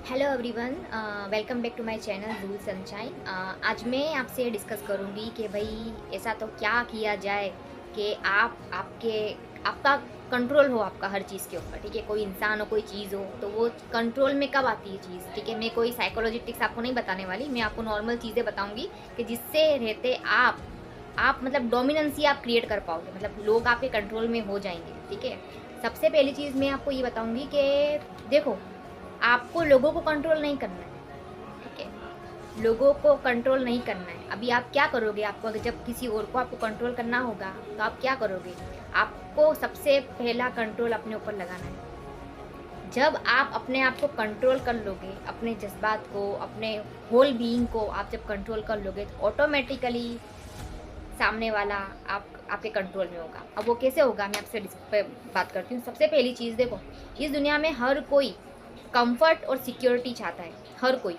Hello everyone, welcome back to my channel Jewel Sunshine. आज मैं आपसे डिस्कस करूंगी कि भाई ऐसा तो क्या किया जाए कि आपका कंट्रोल हो आपका हर चीज़ के ऊपर। ठीक है, कोई इंसान हो कोई चीज़ हो तो वो कंट्रोल में कब आती है चीज़। ठीक है, मैं कोई साइकोलॉजी टिक्स आपको नहीं बताने वाली, मैं आपको नॉर्मल चीज़ें बताऊंगी कि जिससे रहते आप मतलब डोमिनेंसी आप क्रिएट कर पाओगे, मतलब लोग आपके कंट्रोल में हो जाएंगे। ठीक है, सबसे पहली चीज़ मैं आपको ये बताऊंगी कि देखो, आपको लोगों को कंट्रोल नहीं करना है। ठीक है, लोगों को कंट्रोल नहीं करना है। अभी आप क्या करोगे, आपको अगर जब किसी और को आपको कंट्रोल करना होगा तो आप क्या करोगे? आपको सबसे पहला कंट्रोल अपने ऊपर लगाना है। जब आप अपने आप को कंट्रोल कर लोगे, अपने जज्बात को, अपने होल बीइंग को आप जब कंट्रोल कर लोगे तो ऑटोमेटिकली सामने वाला आपके कंट्रोल में होगा। अब वो कैसे होगा, मैं आपसे पे बात करती हूँ। सबसे पहली चीज़ देखो, इस दुनिया में हर कोई कंफर्ट और सिक्योरिटी चाहता है। हर कोई,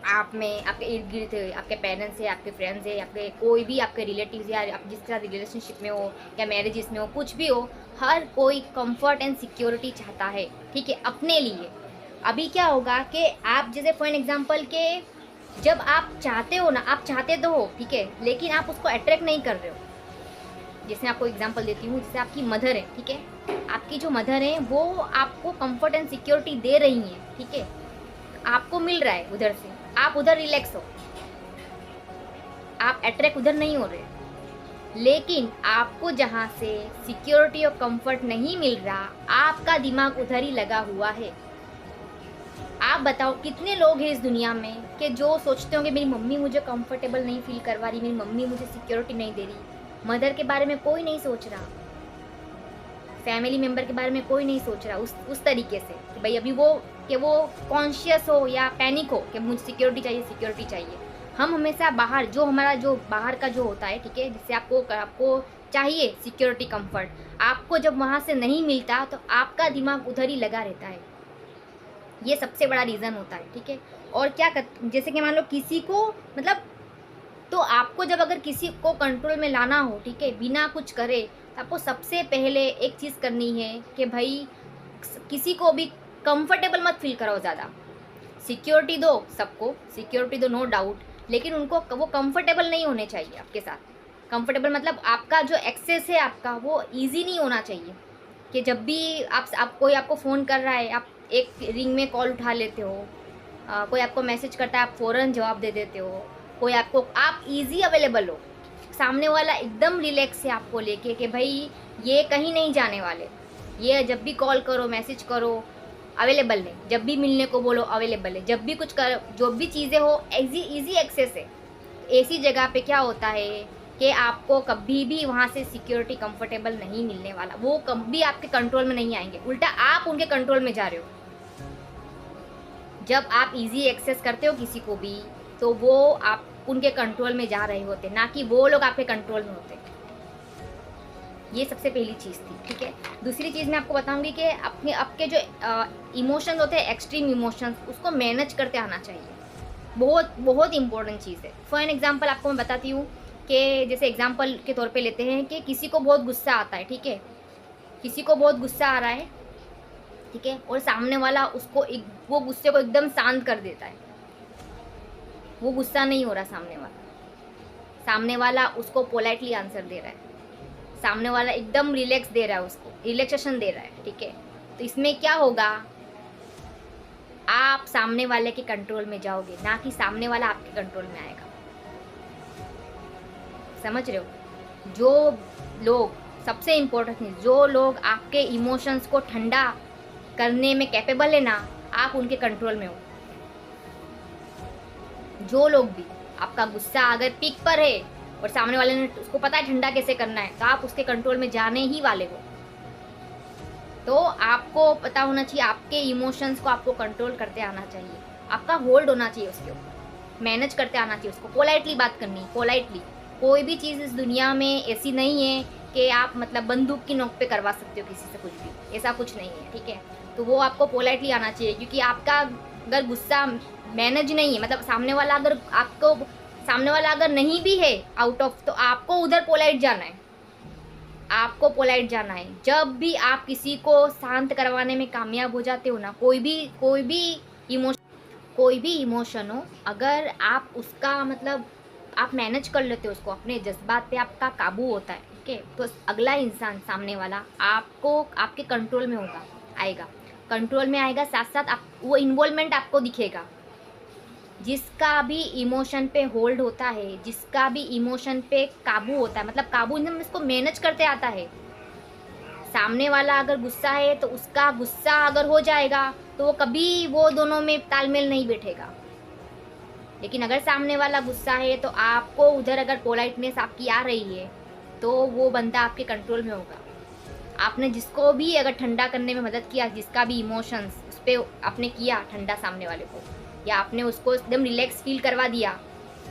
आप में, आपके इर्द गिर्द है, आपके पेरेंट्स है, आपके फ्रेंड्स है, आपके कोई भी आपके रिलेटिव्स या आप जिस तरह रिलेशनशिप में हो या मैरिजेस में हो, कुछ भी हो, हर कोई कंफर्ट एंड सिक्योरिटी चाहता है। ठीक है, अपने लिए। अभी क्या होगा कि आप जैसे फॉर एन एग्जाम्पल के जब आप चाहते हो ना, आप चाहते तो हो, ठीक है, लेकिन आप उसको अट्रैक्ट नहीं कर रहे हो। जैसे आपको एग्जांपल देती हूँ, जैसे आपकी मदर है, ठीक है, आपकी जो मदर है वो आपको कंफर्ट एंड सिक्योरिटी दे रही हैं। ठीक है, आपको मिल रहा है उधर से, आप उधर रिलैक्स हो, आप अट्रैक्ट उधर नहीं हो रहे। लेकिन आपको जहाँ से सिक्योरिटी और कंफर्ट नहीं मिल रहा, आपका दिमाग उधर ही लगा हुआ है। आप बताओ कितने लोग हैं इस दुनिया में कि जो सोचते होंगे मेरी मम्मी मुझे कंफर्टेबल नहीं फील करवा रही, मेरी मम्मी मुझे सिक्योरिटी नहीं दे रही। मदर के बारे में कोई नहीं सोच रहा, फैमिली मेम्बर के बारे में कोई नहीं सोच रहा उस तरीके से कि भाई अभी वो कॉन्शियस हो या पैनिक हो कि मुझे सिक्योरिटी चाहिए, सिक्योरिटी चाहिए। हम हमेशा बाहर जो हमारा जो बाहर का जो होता है, ठीक है, जिससे आपको आपको चाहिए सिक्योरिटी कंफर्ट, आपको जब वहाँ से नहीं मिलता तो आपका दिमाग उधर ही लगा रहता है। ये सबसे बड़ा रीज़न होता है। ठीक है, और क्या जैसे कि मान लो किसी को, मतलब, तो आपको जब अगर किसी को कंट्रोल में लाना हो, ठीक है, बिना कुछ करे, तो आपको सबसे पहले एक चीज़ करनी है कि भाई किसी को भी कंफर्टेबल मत फील कराओ ज़्यादा। सिक्योरिटी दो, सबको सिक्योरिटी दो, नो डाउट, लेकिन उनको वो कंफर्टेबल नहीं होने चाहिए आपके साथ। कंफर्टेबल मतलब आपका जो एक्सेस है आपका वो ईजी नहीं होना चाहिए कि जब भी आप कोई आपको फ़ोन कर रहा है, आप एक रिंग में कॉल उठा लेते हो। कोई आपको मैसेज करता है, आप फ़ौरन जवाब दे देते हो। कोई आपको, आप इजी अवेलेबल हो, सामने वाला एकदम रिलैक्स है आपको लेके कि भाई ये कहीं नहीं जाने वाले, ये जब भी कॉल करो, मैसेज करो, अवेलेबल है, जब भी मिलने को बोलो अवेलेबल है, जब भी कुछ कर, जो भी चीज़ें हो इजी इजी एक्सेस है। ऐसी जगह पे क्या होता है कि आपको कभी भी वहाँ से सिक्योरिटी कंफर्टेबल नहीं मिलने वाला, वो कभी आपके कंट्रोल में नहीं आएंगे, उल्टा आप उनके कंट्रोल में जा रहे हो। जब आप इजी एक्सेस करते हो किसी को भी, तो वो आप उनके कंट्रोल में जा रहे होते, ना कि वो लोग आपके कंट्रोल में होते। ये सबसे पहली चीज़ थी। ठीक है, दूसरी चीज़ मैं आपको बताऊंगी कि अपने आपके जो इमोशंस होते हैं, एक्सट्रीम इमोशंस, उसको मैनेज करते आना चाहिए। बहुत बहुत इंपॉर्टेंट चीज़ है। फॉर एन एग्जाम्पल आपको मैं बताती हूँ कि जैसे एग्जाम्पल के तौर पे लेते हैं कि किसी को बहुत गुस्सा आता है, ठीक है, किसी को बहुत गुस्सा आ रहा है, ठीक है, और सामने वाला वो गुस्से को एकदम शांत कर देता है। वो गुस्सा नहीं हो रहा, सामने वाला उसको पोलाइटली आंसर दे रहा है, सामने वाला एकदम रिलैक्स दे रहा है, उसको रिलैक्सेशन दे रहा है। ठीक है, तो इसमें क्या होगा, आप सामने वाले के कंट्रोल में जाओगे, ना कि सामने वाला आपके कंट्रोल में आएगा। समझ रहे हो? जो लोग, सबसे इम्पोर्टेंट चीज़, जो लोग आपके इमोशंस को ठंडा करने में कैपेबल है ना, आप उनके कंट्रोल में हो। जो लोग भी, आपका गुस्सा अगर पीक पर है और सामने वाले ने, उसको पता है ठंडा कैसे करना है, तो आप उसके कंट्रोल में जाने ही वाले हो। तो आपको पता होना चाहिए, आपके इमोशंस को आपको कंट्रोल करते आना चाहिए, आपका होल्ड होना चाहिए उसके ऊपर, मैनेज करते आना चाहिए उसको। पोलाइटली बात करनी, पोलाइटली। कोई भी चीज़ इस दुनिया में ऐसी नहीं है कि आप मतलब बंदूक की नोक पे करवा सकते हो किसी से कुछ भी, ऐसा कुछ नहीं है। ठीक है, तो वो आपको पोलाइटली आना चाहिए, क्योंकि आपका अगर गुस्सा मैनेज नहीं है, मतलब सामने वाला अगर नहीं भी है आउट ऑफ, तो आपको उधर पोलाइट जाना है, आपको पोलाइट जाना है। जब भी आप किसी को शांत करवाने में कामयाब हो जाते हो ना, कोई भी इमोशन, कोई भी इमोशन हो, अगर आप उसका मतलब आप मैनेज कर लेते हो उसको, अपने जज्बात पे आपका काबू होता है, ठीक है, तो अगला इंसान सामने वाला आपको आपके कंट्रोल में होगा, आएगा, कंट्रोल में आएगा, साथ साथ आप वो इन्वॉल्वमेंट आपको दिखेगा। जिसका भी इमोशन पे होल्ड होता है, जिसका भी इमोशन पे काबू होता है, मतलब काबू एकदम इसको मैनेज करते आता है। सामने वाला अगर गुस्सा है तो उसका गुस्सा अगर हो जाएगा तो वो कभी वो दोनों में तालमेल नहीं बैठेगा। लेकिन अगर सामने वाला गुस्सा है तो आपको उधर अगर पोलाइटनेस आपकी आ रही है तो वो बंदा आपके कंट्रोल में होगा। आपने जिसको भी अगर ठंडा करने में मदद किया, जिसका भी इमोशंस उस पर आपने किया ठंडा सामने वाले को, या आपने उसको एकदम रिलैक्स फील करवा दिया,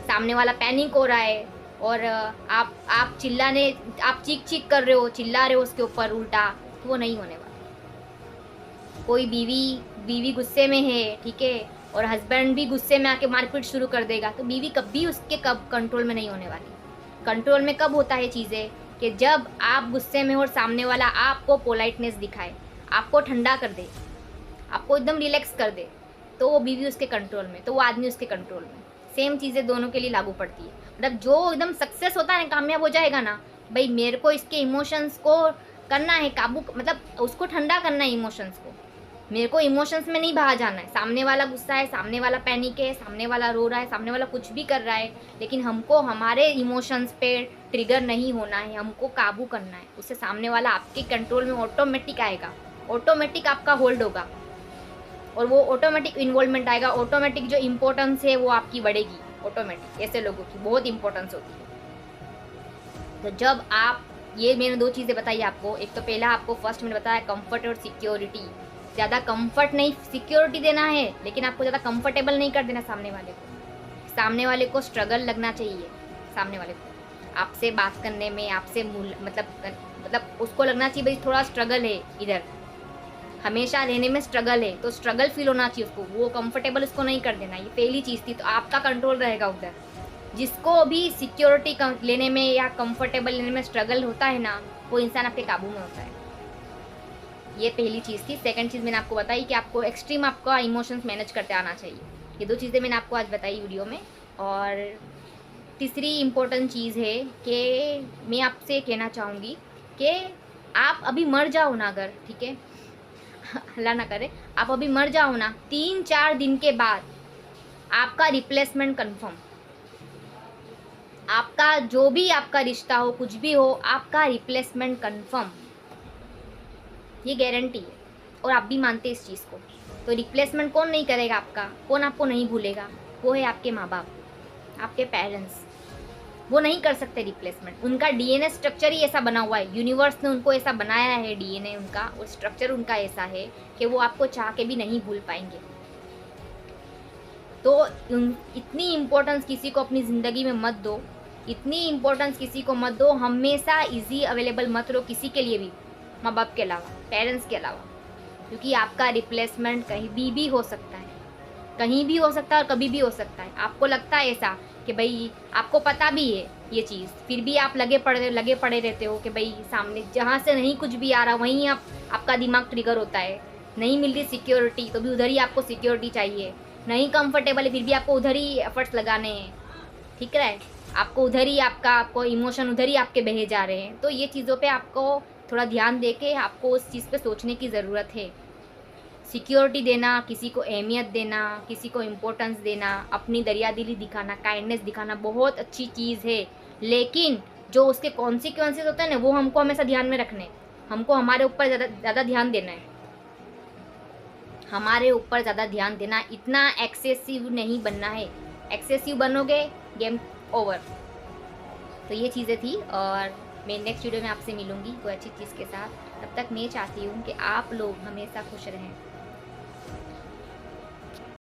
सामने वाला पैनिक हो रहा है और आप चिल्लाने, आप चीख चीख कर रहे हो, चिल्ला रहे हो उसके ऊपर उल्टा, तो वो नहीं होने वाला। कोई बीवी गुस्से में है, ठीक है, और हस्बैंड भी गुस्से में आके मारपीट शुरू कर देगा, तो बीवी कभी उसके कब कंट्रोल में नहीं होने वाली। कंट्रोल में कब होता है चीज़ें कि जब आप गुस्से में हो और सामने वाला आपको पोलाइटनेस दिखाए, आपको ठंडा कर दे, आपको एकदम रिलैक्स कर दे, तो वो बीवी उसके कंट्रोल में, तो वो आदमी उसके कंट्रोल में। सेम चीज़ें दोनों के लिए लागू पड़ती है। मतलब जो एकदम सक्सेस होता है ना, कामयाब हो जाएगा ना, भाई मेरे को इसके इमोशंस को करना है काबू, मतलब उसको ठंडा करना है इमोशंस को, मेरे को इमोशंस में नहीं बहा जाना है। सामने वाला गुस्सा है, सामने वाला पैनिक है, सामने वाला रो रहा है, सामने वाला कुछ भी कर रहा है, लेकिन हमको हमारे इमोशंस पे ट्रिगर नहीं होना है, हमको काबू करना है। उससे सामने वाला आपके कंट्रोल में ऑटोमेटिक आएगा, ऑटोमेटिक आपका होल्ड होगा और वो ऑटोमेटिक इन्वॉल्वमेंट आएगा, ऑटोमेटिक जो इम्पोर्टेंस है वो आपकी बढ़ेगी ऑटोमेटिक। ऐसे लोगों की बहुत इंपॉर्टेंस होती है। तो जब आप ये मैंने दो चीज़ें बताई आपको, एक तो पहला आपको फर्स्ट मैंने बताया कंफर्ट और सिक्योरिटी। ज़्यादा कंफर्ट नहीं, सिक्योरिटी देना है, लेकिन आपको ज़्यादा कंफर्टेबल नहीं कर देना सामने वाले को। सामने वाले को स्ट्रगल लगना चाहिए, सामने वाले को आपसे बात करने में, आपसे मतलब उसको लगना चाहिए भाई थोड़ा स्ट्रगल है इधर, हमेशा रहने में स्ट्रगल है, तो स्ट्रगल फील होना चाहिए उसको, वो कंफर्टेबल उसको नहीं कर देना। ये पहली चीज़ थी, तो आपका कंट्रोल रहेगा उधर। जिसको भी सिक्योरिटी लेने में या कंफर्टेबल लेने में स्ट्रगल होता है ना, वो इंसान आपके काबू में होता है। ये पहली चीज़ थी। सेकंड चीज़ मैंने आपको बताई कि आपको एक्सट्रीम आपका इमोशंस मैनेज करते आना चाहिए। ये दो चीज़ें मैंने आपको आज बताई वीडियो में। और तीसरी इम्पोर्टेंट चीज़ है कि मैं आपसे कहना चाहूँगी कि आप अभी मर जाओ ना अगर, ठीक है, अल्लाह ना करे, आप अभी मर जाओ ना, 3-4 दिन के बाद आपका रिप्लेसमेंट कंफर्म। आपका जो भी आपका रिश्ता हो, कुछ भी हो, आपका रिप्लेसमेंट कंफर्म, ये गारंटी है। और आप भी मानते इस चीज़ को। तो रिप्लेसमेंट कौन नहीं करेगा आपका, कौन आपको नहीं भूलेगा, वो है आपके माँ बाप, आपके पेरेंट्स। वो नहीं कर सकते रिप्लेसमेंट, उनका डीएनए स्ट्रक्चर ही ऐसा बना हुआ है, यूनिवर्स ने उनको ऐसा बनाया है, डीएनए उनका और स्ट्रक्चर उनका ऐसा है कि वो आपको चाह के भी नहीं भूल पाएंगे। तो इतनी इम्पोर्टेंस किसी को अपनी ज़िंदगी में मत दो, इतनी इम्पोर्टेंस किसी को मत दो। हमेशा इजी अवेलेबल मत रहो किसी के लिए भी, माँ बाप के अलावा, पेरेंट्स के अलावा, क्योंकि आपका रिप्लेसमेंट कहीं भी हो सकता है, कहीं भी हो सकता है और कभी भी हो सकता है। आपको लगता है ऐसा कि भाई आपको पता भी है ये चीज़, फिर भी आप लगे पड़े रहते हो कि भाई सामने जहाँ से नहीं कुछ भी आ रहा वहीं आपका दिमाग ट्रिगर होता है। नहीं मिल रही सिक्योरिटी तो भी उधर ही आपको सिक्योरिटी चाहिए, नहीं कंफर्टेबल है फिर भी आपको उधर ही एफर्ट्स लगाने हैं, ठीक है, आपको उधर ही आपको इमोशन उधर ही आपके बहे जा रहे हैं। तो ये चीज़ों पे आपको थोड़ा ध्यान दे के आपको उस चीज़ पे सोचने की ज़रूरत है। सिक्योरिटी देना, किसी को अहमियत देना, किसी को इम्पोर्टेंस देना, अपनी दरियादिली दिखाना, काइंडनेस दिखाना बहुत अच्छी चीज़ है, लेकिन जो उसके कॉन्सिक्वेंसेस होते हैं ना, वो हमको हमेशा ध्यान में रखने, हमको हमारे ऊपर ज़्यादा ध्यान देना है, हमारे ऊपर ज़्यादा ध्यान देना, इतना एक्सेसिव नहीं बनना है। एक्सेसिव बनोगे गेम ओवर। तो ये चीज़ें थी और मैं नेक्स्ट वीडियो में आपसे मिलूँगी कोई अच्छी चीज़ के साथ। तब तक मैं चाहती हूँ कि आप लोग हमेशा खुश रहें।